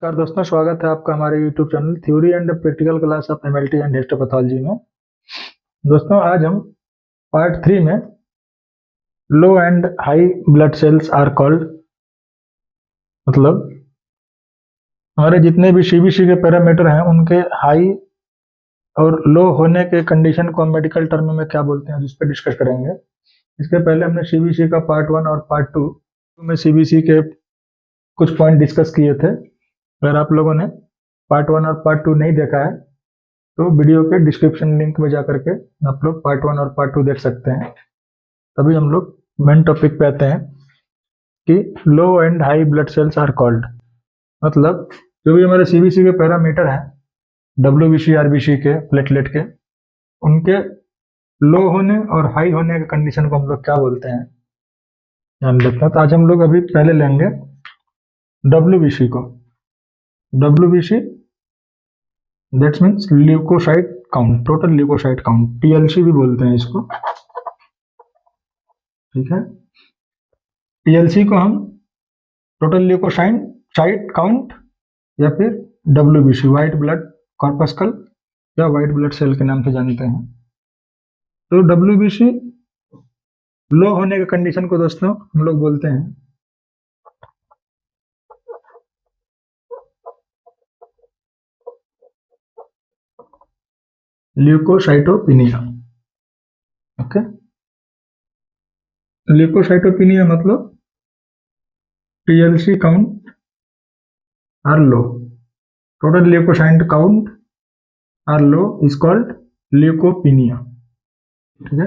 नमस्कार दोस्तों, स्वागत है आपका हमारे YouTube channel theory and practical class of MLT and histopathology में। दोस्तों, आज हम पार्ट 3 में low and high blood cells are called, मतलब हमारे जितने भी सीबीसी के पैरामीटर हैं उनके हाई और लो होने के कंडीशन को हम मेडिकल टर्म में क्या बोलते हैं, जिस पर डिस्कस करेंगे। इसके पहले हमने सीबीसी का पार्ट 1 और पार्ट 2 में सीबीसी के कुछ पॉइंट डिस्कस किए थे। अगर आप लोगों ने पार्ट 1 और पार्ट 2 नहीं देखा है तो वीडियो के डिस्क्रिप्शन लिंक में जाकर के आप लोग पार्ट 1 और पार्ट 2 देख सकते हैं। तभी हम लोग मेन टॉपिक पे आते हैं कि low and high blood cells are called, मतलब जो भी हमारे सीबीसी के पैरामीटर हैं, डब्ल्यूबीसी आरबीसी के प्लेटलेट के, उनके लो होने और हाई होने के कंडीशन को हम लोग क्या बोलते हैं, ध्यान रखते हैं। तो आज हम लोग अभी पहले लेंगे डब्ल्यूबीसी को। WBC that's means leukocyte count, total leukocyte count, TLC भी बोलते हैं इसको। ठीक है, टीएलसी को हम टोटल ल्यूकोसाइट काउंट या फिर डब्ल्यूबीसी, व्हाइट ब्लड कॉर्पस्कल या व्हाइट ब्लड सेल के नाम से जानते हैं। तो डब्ल्यूबीसी लो होने के कंडीशन को दोस्तों हम लोग बोलते हैं ल्यूकोसाइटोपिनिया। ओके, ल्यूकोसाइटोपिनिया मतलब TLC count are low, total leukocyte count are low is called leukopenia. ठीक है,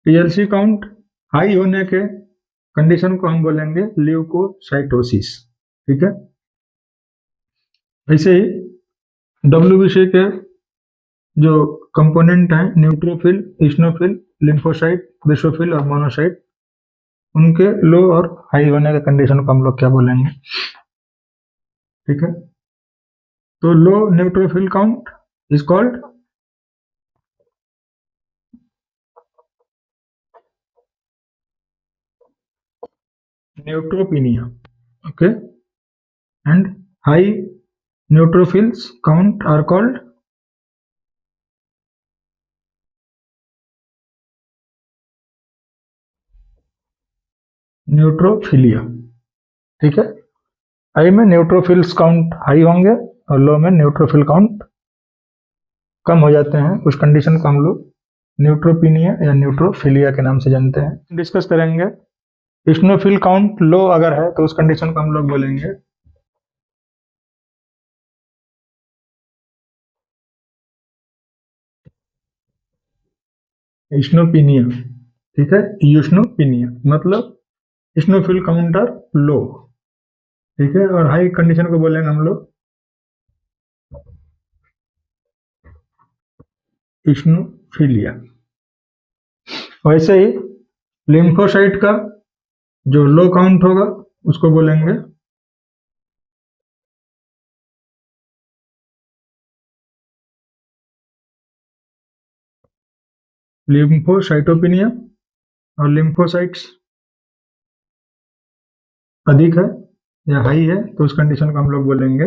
टीएलसी काउंट हाई होने के कंडीशन को हम बोलेंगे ल्यूकोसाइटोसिस। ठीक है, ऐसे ही डब्ल्यूबीसी के जो कंपोनेंट हैं, न्यूट्रोफिल, इस्नोफिल, लिम्फोसाइट, बेसोफिल और मोनोसाइट, उनके लो और हाई होने के कंडीशन को हम लोग क्या बोलेंगे। ठीक है, तो low neutrophil count is called neutropenia. Okay, and high neutrophils count are called neutrophilia. ठीक है, हाई में न्यूट्रोफिल्स काउंट हाई होंगे और लो में न्यूट्रोफिल काउंट कम हो जाते हैं। उस कंडीशन को हम लोग न्यूट्रोपिनिया या न्यूट्रोफिलिया के नाम से जानते हैं। डिस्कस करेंगे इस्नोफिल काउंट लो अगर है तो उस कंडीशन को हम लोग बोलेंगे इस्नोपिनिया। ठीक है, यूस्नोपिनिया मतलब इस्नोफिल काउंट आर लो। ठीक है, और हाई कंडीशन को बोलेंगे हम लोग इस्नोफिलिया। वैसे ही लिम्फोसाइट का जो लो काउंट होगा उसको बोलेंगे लिम्फोसाइटोपिनिया, और लिम्फोसाइट्स अधिक है या हाई है तो उस कंडीशन को हम लोग बोलेंगे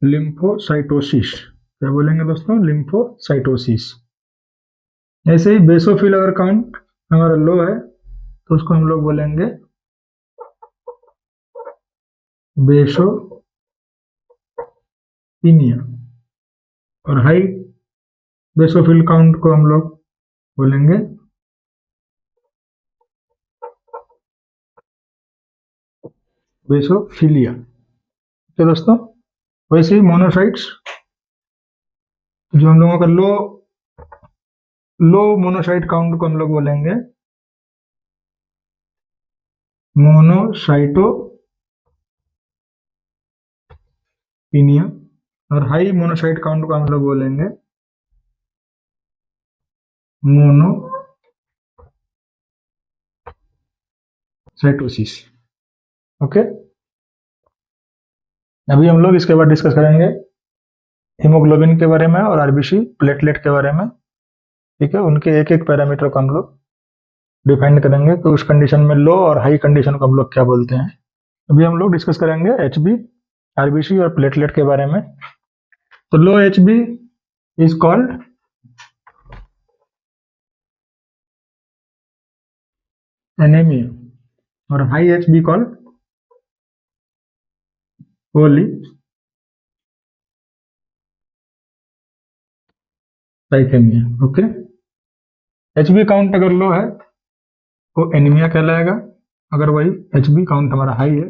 लिम्फोसाइटोसिस। क्या बोलेंगे दोस्तों? लिम्फोसाइटोसिस। ऐसे ही बेसोफिल अगर काउंट हमारा लो है तो उसको हम लोग बोलेंगे बेसोपिनिया, और हाई बेसोफिल काउंट को हम लोग बोलेंगे बेसोफिलिया। तो दोस्तों, वैसे ही मोनोसाइट्स जो हम लोगों का लो लो मोनोसाइट काउंट को हम लोग बोलेंगे मोनोसाइटोपिनिया, और हाई मोनोसाइट काउंट को हम लोग बोलेंगे मोनोसाइटोसिस। ओके, अभी हम लोग इसके बाद डिस्कस करेंगे हीमोग्लोबिन के बारे में और आरबीसी प्लेटलेट के बारे में। ठीक है, उनके एक एक पैरामीटर को हम लोग डिफाइन करेंगे कि उस कंडीशन में लो और हाई कंडीशन को हम लोग क्या बोलते हैं। अभी हम लोग डिस्कस करेंगे एचबी, आरबीसी और प्लेटलेट के बारे में। तो लो एचबी इज कॉल्ड एनीमिया और high HB called polycythaemia. Okay, HB count अगर लो है तो एनीमिया कहलाएगा, अगर वही एचबी काउंट हमारा हाई है,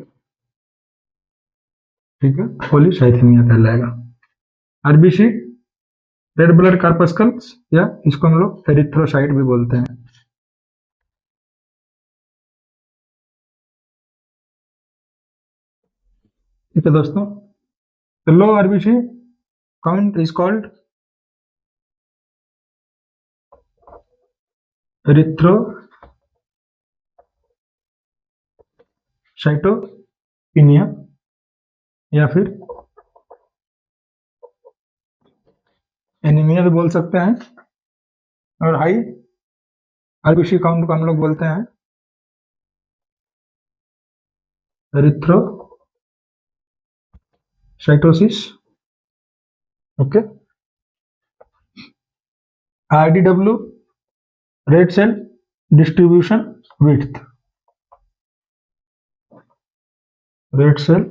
ठीक है, पॉलीसाइथेमिया कहलाएगा। आरबीसी रेड ब्लड कार्पस्कल्स, या इसको हम लोग एरिथ्रोसाइट भी बोलते हैं। ठीक है दोस्तों, तो लो आरबीसी काउंट इज कॉल्ड एरिथ्रोसाइटोपिनिया, या फिर एनीमिया भी बोल सकते हैं। और हाई आरबीसी काउंट को हम लोग बोलते हैं erythrocytosis. Okay, RDW red cell distribution width, red cell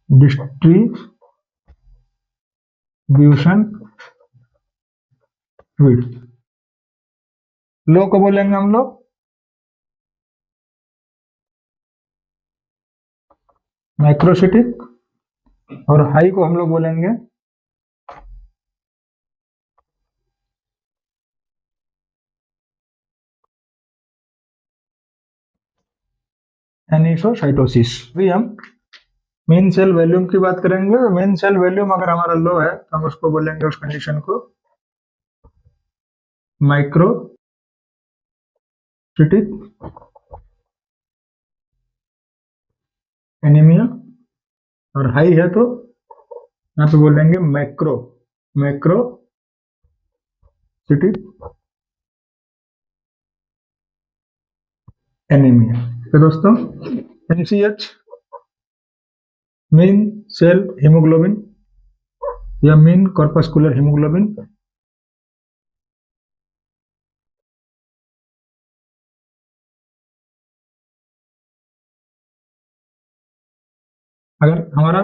distribution width. Low को बोलेंगे हम लोग माइक्रोसिटिक, और हाई को हम लोग बोलेंगे एनिसोसाइटोसिस। अभी हम मेन सेल वॉल्यूम की बात करेंगे। मेन सेल वॉल्यूम अगर हमारा लो है तो हम उसको बोलेंगे, उस कंडीशन को माइक्रोसिटिक एनीमिया, और हाई है तो यहाँ पे बोलेंगे मैक्रोसिटिक एनीमिया। तो दोस्तों, एमसीएच मेन सेल हीमोग्लोबिन या मेन कॉर्पस्कुलर हीमोग्लोबिन, अगर हमारा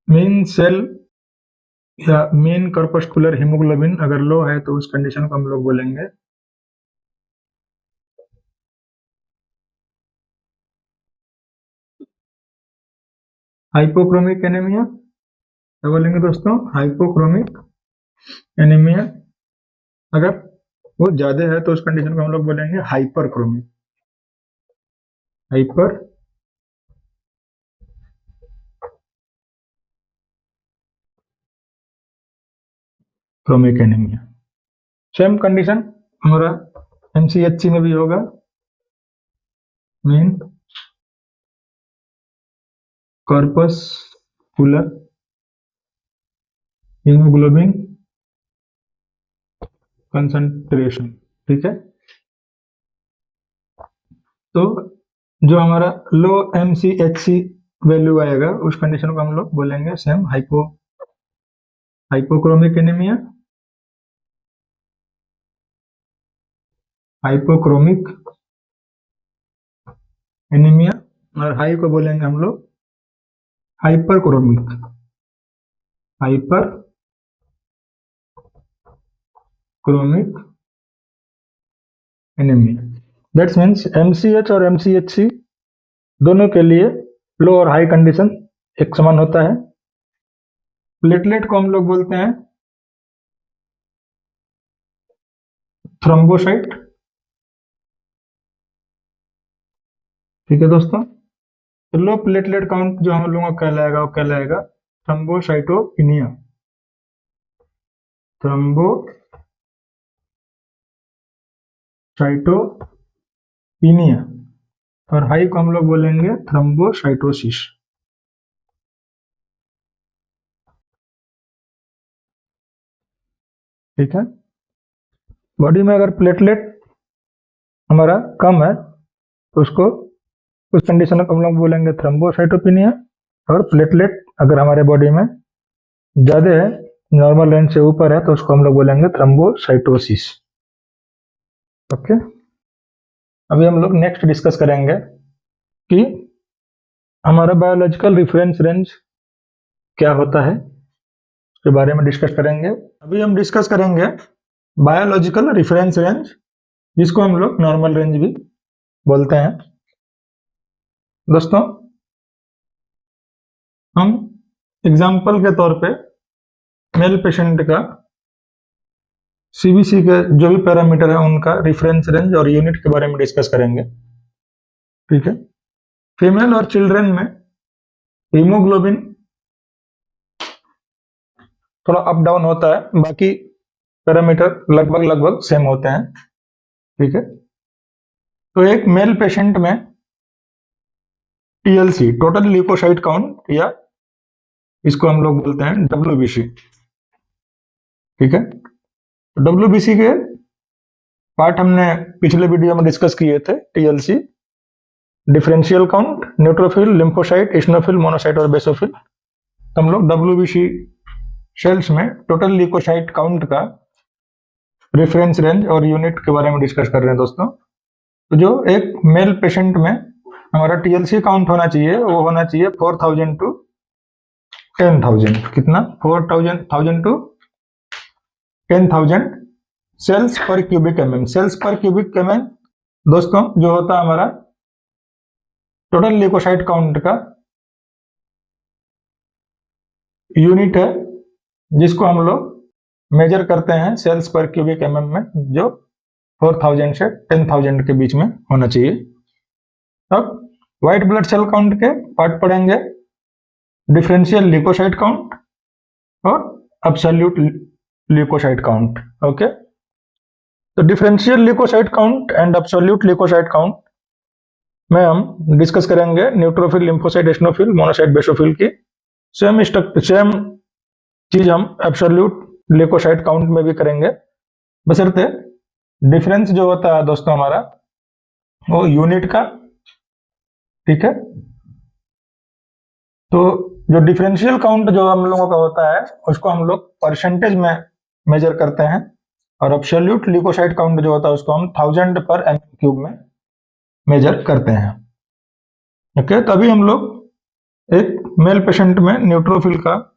मेन सेल या मेन कॉर्पस्कुलर हीमोग्लोबिन अगर लो है तो उस कंडीशन को हम लोग बोलेंगे हाइपोक्रोमिक एनीमिया। क्या बोलेंगे दोस्तों? Hypochromic anaemia. अगर वो ज्यादा है तो उस कंडीशन को हम लोग बोलेंगे hyperchromic, hyper chromic anaemia. Same condition हमारा एमसीएचसी में भी होगा, मेन कॉर्पस्कुलर हीमोग्लोबिन कंसंट्रेशन। ठीक है, तो जो हमारा लो एमसीएचसी वैल्यू आएगा उस कंडीशन को हम लोग बोलेंगे same hypochromic anaemia, hypochromic anaemia. और हाई को बोलेंगे हम लोग hyperchromic, hyperchromic anaemia. That's means MCH और एमसीएचसी दोनों के लिए लो और हाई कंडीशन एक समान होता है। प्लेटलेट को हम लोग बोलते हैं थ्रोम्बोसाइट। ठीक है दोस्तों, तो लो प्लेटलेट काउंट जो हम लोगों का कहलाएगा वो कहलाएगा थ्रोम्बोसाइटोपिनिया, थ्रोम्बोसाइटोपिनिया। और हाई को हम लोग बोलेंगे थ्रोम्बोसाइटोसिस। ठीक है। बॉडी में अगर प्लेटलेट हमारा कम है तो उसको उस कंडीशन को हम लोग बोलेंगे थ्रोम्बोसाइटोपिनिया, और प्लेटलेट अगर हमारे बॉडी में ज़्यादा है, नॉर्मल रेंज से ऊपर है, तो उसको हम लोग बोलेंगे थ्रोम्बोसाइटोसिस। ओके, अभी हम लोग नेक्स्ट डिस्कस करेंगे कि हमारा बायोलॉजिकल रेफरेंस रेंज क्या होता है, के बारे में डिस्कस करेंगे। अभी हम डिस्कस करेंगे बायोलॉजिकल रेफरेंस रेंज, जिसको हम लोग नॉर्मल रेंज भी बोलते हैं। दोस्तों, हम एग्जाम्पल के तौर पे मेल पेशेंट का सीबीसी के जो भी पैरामीटर है उनका रेफरेंस रेंज और यूनिट के बारे में डिस्कस करेंगे। ठीक है। फीमेल और चिल्ड्रन में हीमोग्लोबिन थोड़ा अप डाउन होता है, बाकी पैरामीटर लगभग सेम होते हैं। ठीक है। तो एक मेल पेशेंट में टीएलसी, टोटल ल्यूकोसाइट काउंट, या इसको हम लोग बोलते हैं डब्ल्यूबीसी। ठीक है। तो डब्ल्यूबीसी के पार्ट हमने पिछले वीडियो में डिस्कस किए थे। TLC, differential count, neutrophil, lymphocyte, eosinophil, monocyte और बेसोफिल। तो हम लोग डब्ल्यूबीसी सेल्स में टोटल ल्यूकोसाइट काउंट का रेफरेंस रेंज और यूनिट के बारे में डिस्कस कर रहे हैं दोस्तों। तो जो एक मेल पेशेंट में हमारा टीएलसी काउंट होना चाहिए, वो होना चाहिए 4000 टू 10,000। कितना? 4000 टू 10,000 सेल्स पर क्यूबिक एमएम। सेल्स पर क्यूबिक एमएम दोस्तों जो होता है हमारा टोटल ल्यूकोसाइट काउंट का यूनिट है, जिसको हम लोग मेजर करते हैं सेल्स पर क्यूबिक एमएम में, जो 4000 से 10,000 के बीच में होना चाहिए। अब व्हाइट ब्लड सेल काउंट के पार्ट पढ़ेंगे, डिफरेंशियल ल्यूकोसाइट काउंट और एब्सोल्यूट ल्यूकोसाइट काउंट। ओके, तो differential leukocyte count and absolute leukocyte count में हम डिस्कस करेंगे neutrophil, lymphocyte, eosinophil, monocyte, basophil की सेम चीज हम एब्सोल्यूट ल्यूकोसाइट काउंट में भी करेंगे, बशर्ते डिफरेंस जो होता है दोस्तों हमारा वो यूनिट का। ठीक है। तो जो डिफरेंशियल काउंट जो हम लोगों का होता है उसको हम लोग परसेंटेज में मेजर करते हैं, और एब्सोल्यूट ल्यूकोसाइट काउंट जो होता है उसको हम 1000 पर एम क्यूब में मेजर करते हैं। ओके, तभी हम लोग एक मेल पेशेंट में न्यूट्रोफिल का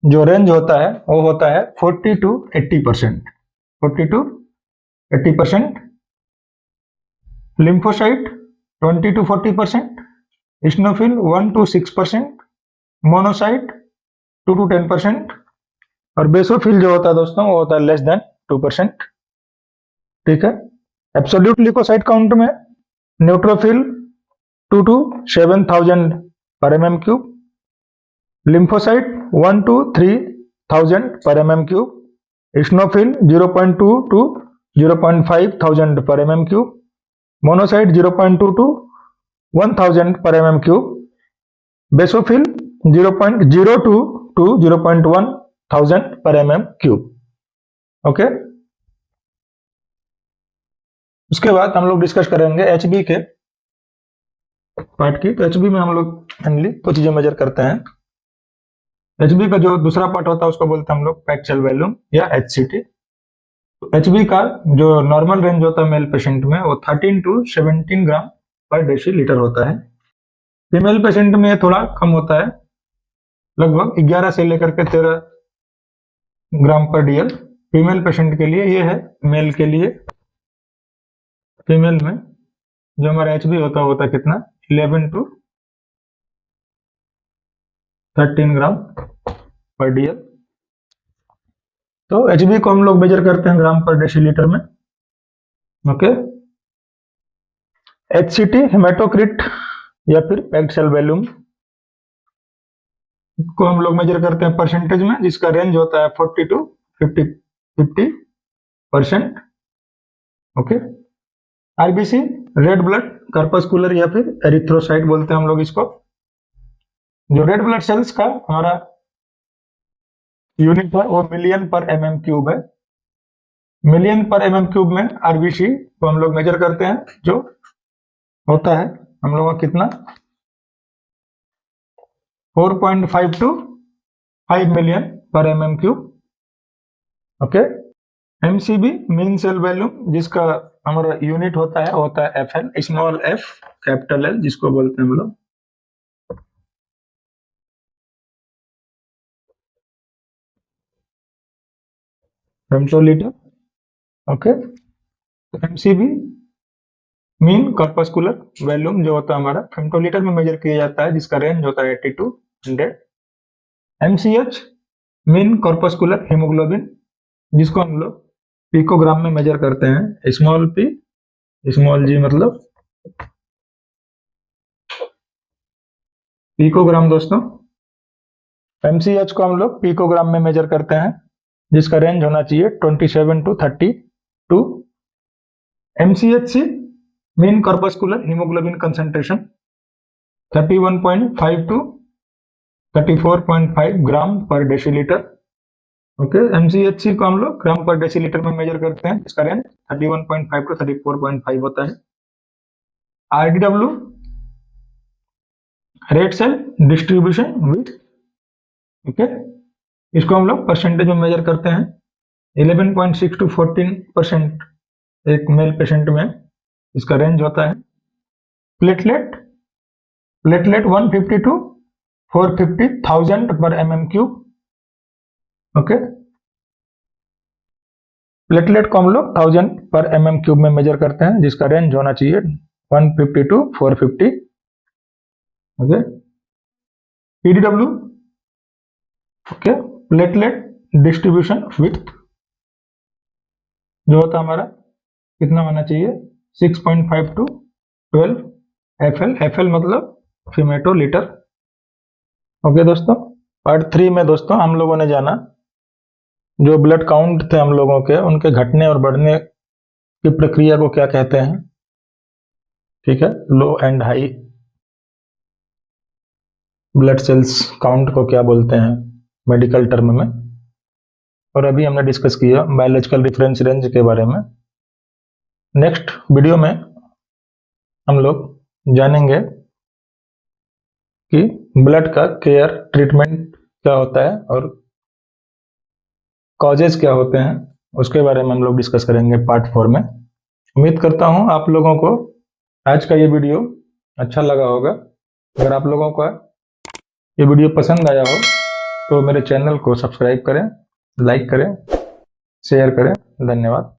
जो रेंज होता है वो होता है 40 to 80%। 40 to 80%, lymphocyte 20 to 40%, eosinophil 1 to 6%, monocyte 2 to 10%, और बेसोफिल जो होता है दोस्तों वो होता है लेस देन 2%। ठीक है। एब्सोल्यूट ल्यूकोसाइट काउंट में न्यूट्रोफिल 2 टू 7,000 पर एम क्यूब, लिम्फोसाइट 1 टू 3,000 पर एम क्यूब, इस्नोफिल 0.2 टू 0.5,000 पर एम क्यूब, मोनोसाइट 0.2 टू 1,000 पर एम क्यूब, बेसोफिल 0.02 टू 0.1,000 पर एम क्यूब। ओके, उसके बाद हम लोग डिस्कस करेंगे एचबी के पार्ट की। तो एचबी में हम लोग मेनली दो चीजें मेजर करते हैं। एचबी का जो दूसरा पार्ट होता है उसको बोलते हैं हम लोग पैक्ड सेल वॉल्यूम या एचसीटी। तो एचबी का जो नॉर्मल रेंज होता है मेल पेशेंट में वो 13 टू 17 ग्राम पर डेसीलीटर होता है। फीमेल पेशेंट में थोड़ा कम होता है, लगभग 11 से लेकर के 13 ग्राम पर डीएल फीमेल पेशेंट के लिए ये है। मेल के लिए, फीमेल में जो हमारा एचबी होता है कितना? 11 टू 13 ग्राम पर डीएल। तो एचबी को हम लोग मेजर करते हैं ग्राम पर डेसीलीटर में। ओके, एचसीटी हेमाटोक्रिट या फिर पैक्ड सेल वॉल्यूम को हम लोग मेजर करते हैं परसेंटेज में, जिसका रेंज होता है 40 to 50%। Okay, RBC, red blood corpuscular या फिर एरिथ्रोसाइट बोलते हैं हम लोग इसको। जो रेड ब्लड सेल्स का हमारा यूनिट है वो मिलियन पर एम क्यूब है। मिलियन पर एमएम क्यूब में आरबीसी को हम लोग मेजर करते हैं, जो होता है हम लोगों का कितना 4.5 to 5 मिलियन पर mm cube. Okay. MCV mean cell volume, जिसका हमारा यूनिट होता है FL, small F capital L जिसको बोलते हैं हम लोग। Femtolitre. Okay. MCV mean corpuscular volume जो होता है हमारा फेम्टोलीटर में मेजर किया जाता है, जिसका रेंज होता है 80 to 100। MCH mean corpuscular haemoglobin, जिसको हम लोग पिकोग्राम में मेजर करते हैं, स्मॉल पी स्मॉल जी मतलब पिकोग्राम दोस्तों। एमसीएच को हम लोग पिकोग्राम में मेजर करते हैं, जिसका रेंज होना चाहिए 27 to 32। MCHC mean corpuscular haemoglobin concentration 31.5 to 34.5 ग्राम पर डेसीलीटर। ओके। एमसीएचसी को हम लोग ग्राम पर डेसीलीटर में मेजर करते हैं, इसका रेंज 31.5 to 34.5 होता है। RDW red cell distribution with, okay, इसको हम लोग परसेंटेज में मेजर करते हैं। 11.6 to 14% एक मेल पेशेंट में इसका रेंज होता है। प्लेटलेट 150 to 450,000 पर एमएम क्यूब। ओके। प्लेटलेट को हम लोग 1000 पर एमएम क्यूब में मेजर करते हैं, जिसका रेंज होना चाहिए 150 to 450। Okay. PDW, okay, platelet distribution with, जो होता है हमारा कितना होना चाहिए 6.5 to 12 एफएल। एफएल मतलब फीमेटोलीटर। ओके दोस्तों, पार्ट 3 में दोस्तों हम लोगों ने जाना जो ब्लड काउंट थे हम लोगों के, उनके घटने और बढ़ने की प्रक्रिया को क्या कहते हैं। ठीक है, low and high blood cells count को क्या बोलते हैं मेडिकल टर्म में। और अभी हमने डिस्कस किया बायोलॉजिकल रेफरेंस रेंज के बारे में। नेक्स्ट वीडियो में हम लोग जानेंगे कि ब्लड का केयर ट्रीटमेंट क्या होता है और कॉजेज क्या होते हैं, उसके बारे में हम लोग डिस्कस करेंगे पार्ट 4 में। उम्मीद करता हूं आप लोगों को आज का ये वीडियो अच्छा लगा होगा। अगर आप लोगों का ये वीडियो पसंद आया हो तो मेरे चैनल को सब्सक्राइब करें, लाइक करें, शेयर करें। धन्यवाद।